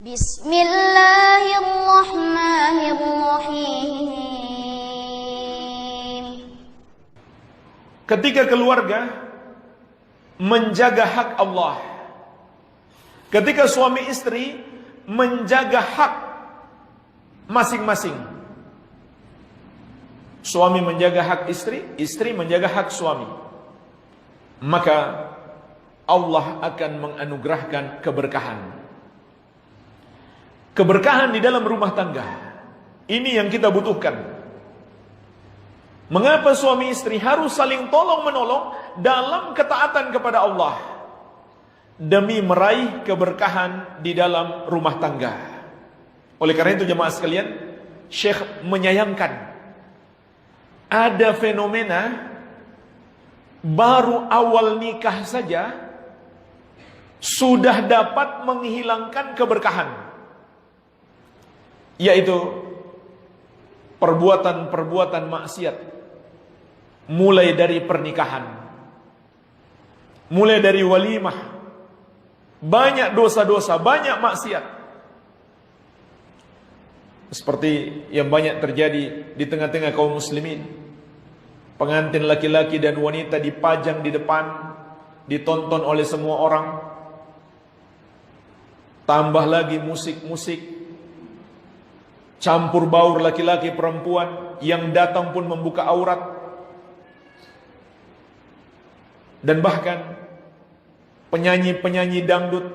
Bismillahirrahmanirrahim. Ketika keluarga menjaga hak Allah, ketika suami istri menjaga hak masing-masing, suami menjaga hak istri, istri menjaga hak suami, maka Allah akan menganugerahkan keberkahan. Keberkahan di dalam rumah tangga. Ini yang kita butuhkan. Mengapa suami istri harus saling tolong-menolong dalam ketaatan kepada Allah, demi meraih keberkahan di dalam rumah tangga. Oleh karena itu jemaah sekalian, Syekh menyayangkan ada fenomena baru awal nikah saja sudah dapat menghilangkan keberkahan, yaitu perbuatan-perbuatan maksiat mulai dari pernikahan, mulai dari walimah, banyak dosa-dosa, banyak maksiat, seperti yang banyak terjadi di tengah-tengah kaum muslimin. Pengantin laki-laki dan wanita dipajang di depan, ditonton oleh semua orang. Tambah lagi musik-musik, campur baur laki-laki perempuan, yang datang pun membuka aurat. Dan bahkan penyanyi-penyanyi dangdut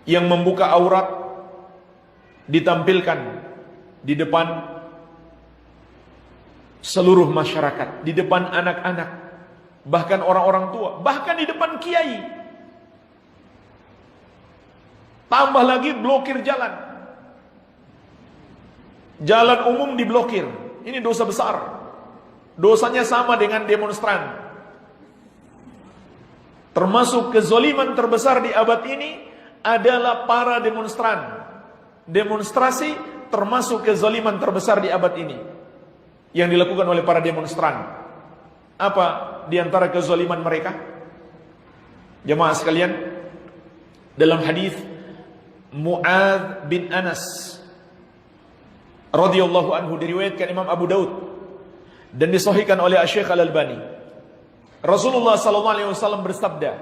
yang membuka aurat ditampilkan di depan seluruh masyarakat, di depan anak-anak, bahkan orang-orang tua, bahkan di depan kiai. Tambah lagi blokir jalan, jalan umum diblokir. Ini dosa besar. Dosanya sama dengan demonstran. Termasuk kezaliman terbesar di abad ini adalah para demonstran. Demonstrasi termasuk kezaliman terbesar di abad ini yang dilakukan oleh para demonstran. Apa di antara kezaliman mereka? Jemaah sekalian, dalam hadis Mu'adz bin Anas radhiyallahu anhu, diriwayatkan Imam Abu Daud dan disahihkan oleh Syekh Al-Albani, Rasulullah sallallahu alaihi wasallam bersabda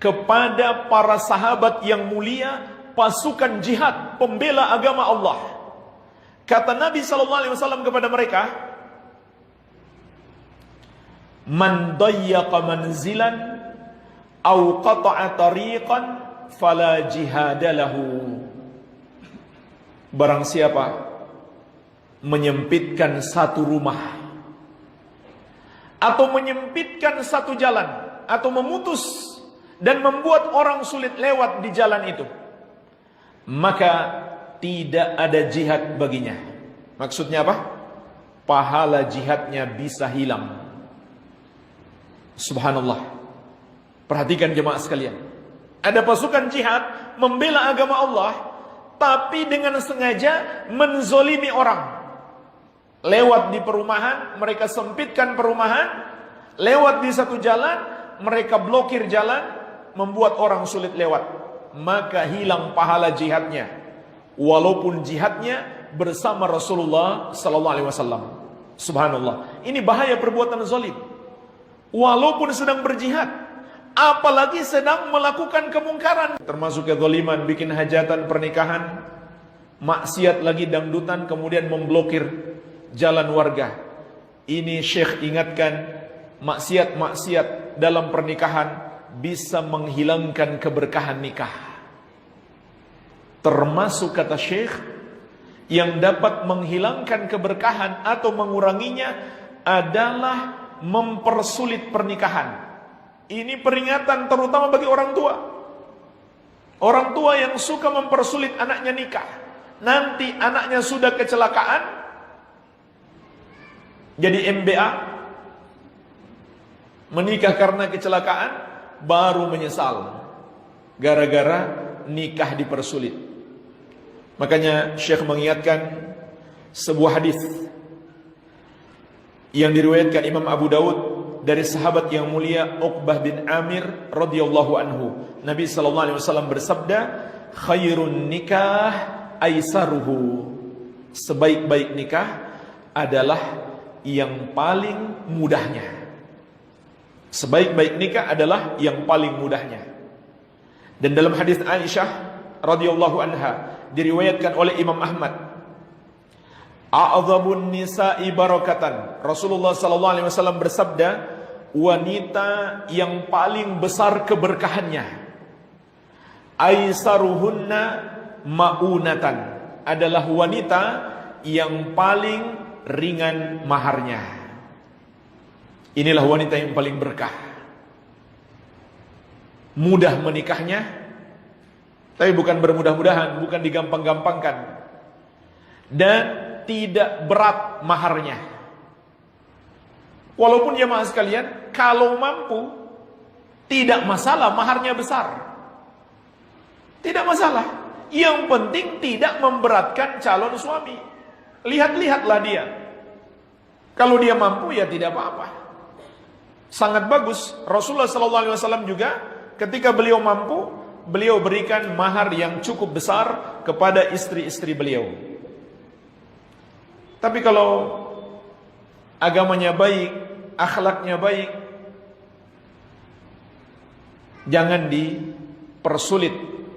kepada para sahabat yang mulia, pasukan jihad pembela agama Allah. Kata Nabi sallallahu alaihi wasallam kepada mereka, "Man dayyaqa manzilan aw qata'a tariqan fala jihadalahu." Barang siapa menyempitkan satu rumah, atau menyempitkan satu jalan, atau memutus dan membuat orang sulit lewat di jalan itu, maka tidak ada jihad baginya. Maksudnya apa? Pahala jihadnya bisa hilang. Subhanallah. Perhatikan jemaah sekalian, ada pasukan jihad membela agama Allah, tapi dengan sengaja menzolimi orang. Lewat di perumahan, mereka sempitkan perumahan. Lewat di satu jalan, mereka blokir jalan, membuat orang sulit lewat. Maka hilang pahala jihadnya, walaupun jihadnya bersama Rasulullah sallallahu alaihi wasallam. Subhanallah. Ini bahaya perbuatan zalim. Walaupun sedang berjihad, apalagi sedang melakukan kemungkaran, termasuk kezaliman, bikin hajatan pernikahan, maksiat lagi dangdutan, kemudian memblokir jalan warga. Ini Syekh ingatkan, maksiat-maksiat dalam pernikahan bisa menghilangkan keberkahan nikah. Termasuk kata Syekh, yang dapat menghilangkan keberkahan atau menguranginya adalah mempersulit pernikahan. Ini peringatan terutama bagi orang tua. Orang tua yang suka mempersulit anaknya nikah. Nanti anaknya sudah kecelakaan, jadi MBA, menikah karena kecelakaan, baru menyesal gara-gara nikah dipersulit. Makanya Syekh mengingatkan sebuah hadis yang diriwayatkan Imam Abu Daud dari sahabat yang mulia Uqbah bin Amir radhiyallahu anhu. Nabi sallallahu alaihi wasallam bersabda, khairun nikah aisaruhu. Sebaik-baik nikah adalah yang paling mudahnya. Sebaik-baik nikah adalah yang paling mudahnya. Dan dalam hadis Aisyah radhiyallahu anha diriwayatkan oleh Imam Ahmad, a'dhabun nisa'i barakatan. Rasulullah sallallahu alaihi wasallam bersabda, wanita yang paling besar keberkahannya, aisaruhunna maunatan, adalah wanita yang paling ringan maharnya. Inilah wanita yang paling berkah. Mudah menikahnya, tapi bukan bermudah-mudahan, bukan digampang-gampangkan. Dan tidak berat maharnya. Walaupun jemaah sekalian, kalau mampu, tidak masalah maharnya besar. Tidak masalah. Yang penting tidak memberatkan calon suami. Lihat-lihatlah dia. Kalau dia mampu ya tidak apa-apa. Sangat bagus. Rasulullah SAW juga ketika beliau mampu, beliau berikan mahar yang cukup besar kepada istri-istri beliau. Tapi kalau agamanya baik, akhlaknya baik, jangan dipersulit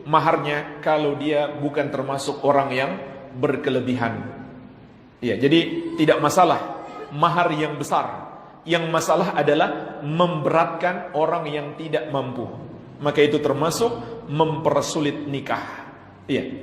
maharnya kalau dia bukan termasuk orang yang berkelebihan. Ya, jadi tidak masalah mahar yang besar. Yang masalah adalah memberatkan orang yang tidak mampu. Maka itu termasuk mempersulit nikah. Iya.